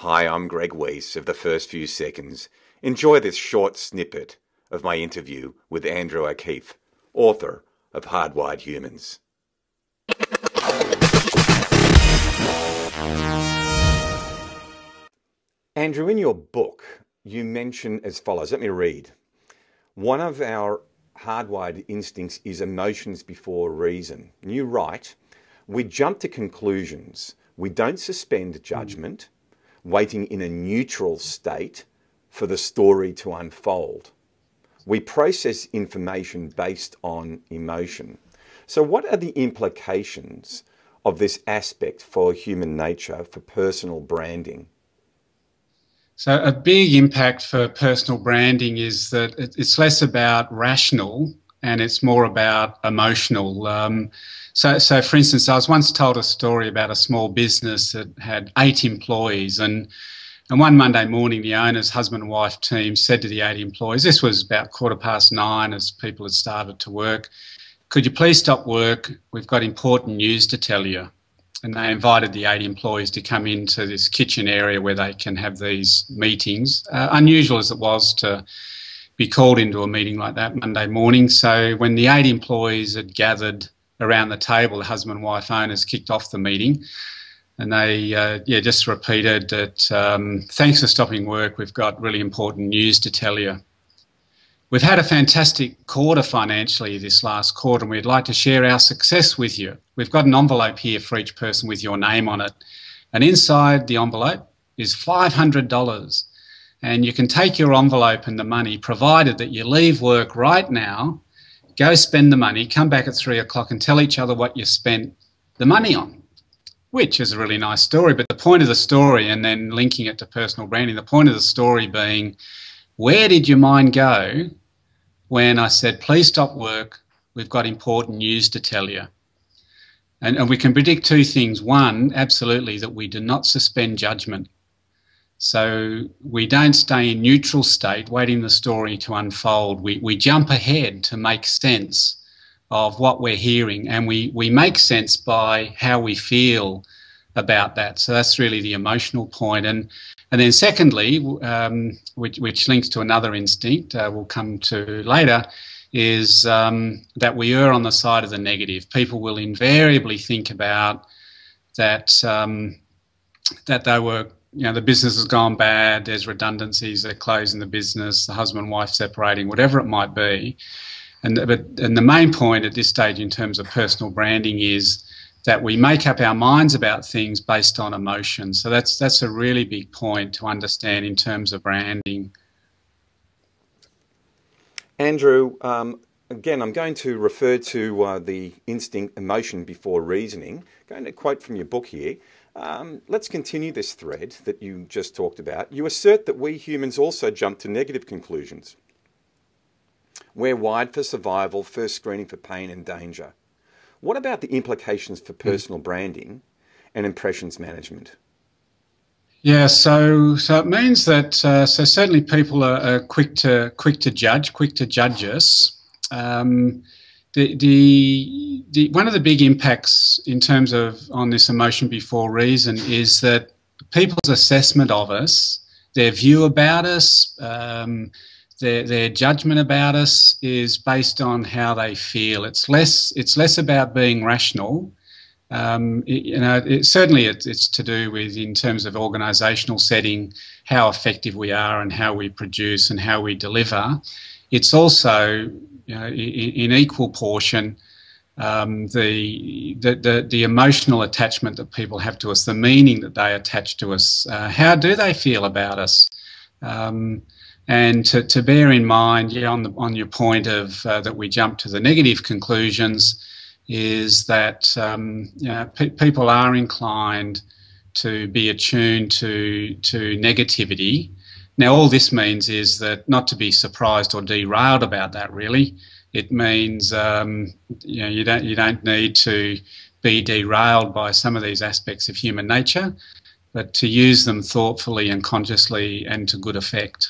Hi, I'm Greg Weiss of The First Few Seconds. Enjoy this short snippet of my interview with Andrew O'Keefe, author of Hardwired Humans. Andrew, in your book, you mention as follows. Let me read. One of our hardwired instincts is emotions before reason. And you write, we jump to conclusions. We don't suspend judgment, waiting in a neutral state for the story to unfold. We process information based on emotion. So what are the implications of this aspect for human nature, for personal branding? So a big impact for personal branding is that it's less about rational and it's more about emotional. So for instance, I was once told a story about a small business that had 8 employees, and one Monday morning, the owner's husband and wife team said to the 8 employees, this was about 9:15 as people had started to work, could you please stop work? We've got important news to tell you. And they invited the 8 employees to come into this kitchen area where they can have these meetings, unusual as it was to be called into a meeting like that Monday morning. So when the 8 employees had gathered around the table, the husband and wife owners kicked off the meeting, and they just repeated that, thanks for stopping work, we've got really important news to tell you. We've had a fantastic quarter financially this last quarter, and we'd like to share our success with you. We've got an envelope here for each person with your name on it, and inside the envelope is $500. And you can take your envelope and the money, provided that you leave work right now, go spend the money, come back at 3 o'clock and tell each other what you spent the money on, which is a really nice story. But the point of the story, and then linking it to personal branding, the point of the story being, where did your mind go when I said, please stop work, we've got important news to tell you? And we can predict 2 things. One, absolutely, that we do not suspend judgment. So we don't stay in neutral state waiting the story to unfold. We jump ahead to make sense of what we're hearing, and we make sense by how we feel about that. So that's really the emotional point. And then secondly, which links to another instinct we'll come to later, is that we err on the side of the negative. People will invariably think about that, that they were, the business has gone bad, there's redundancies, they're closing the business, the husband and wife separating, whatever it might be. And the main point at this stage in terms of personal branding is that we make up our minds about things based on emotion. So that's a really big point to understand in terms of branding. Andrew, again, I'm going to refer to the instinct, emotion before reasoning. I'm going to quote from your book here. Let's continue this thread that you just talked about. You assert that we humans also jump to negative conclusions. We're wired for survival, first screening for pain and danger. What about the implications for personal branding and impressions management? Yeah, so it means that so certainly people are quick to judge us. One of the big impacts in terms of on this emotion before reason is that people's assessment of us, their view about us, their judgment about us is based on how they feel. It's less about being rational. Certainly it's to do with, in terms of organisational setting, how effective we are and how we produce and how we deliver. It's also, in equal portion, the emotional attachment that people have to us, the meaning that they attach to us. How do they feel about us? And to bear in mind, on your point of that we jump to the negative conclusions, is that people are inclined to be attuned to negativity. Now, all this means is that not to be surprised or derailed about that. Really, it means you don't need to be derailed by some of these aspects of human nature, but to use them thoughtfully and consciously and to good effect.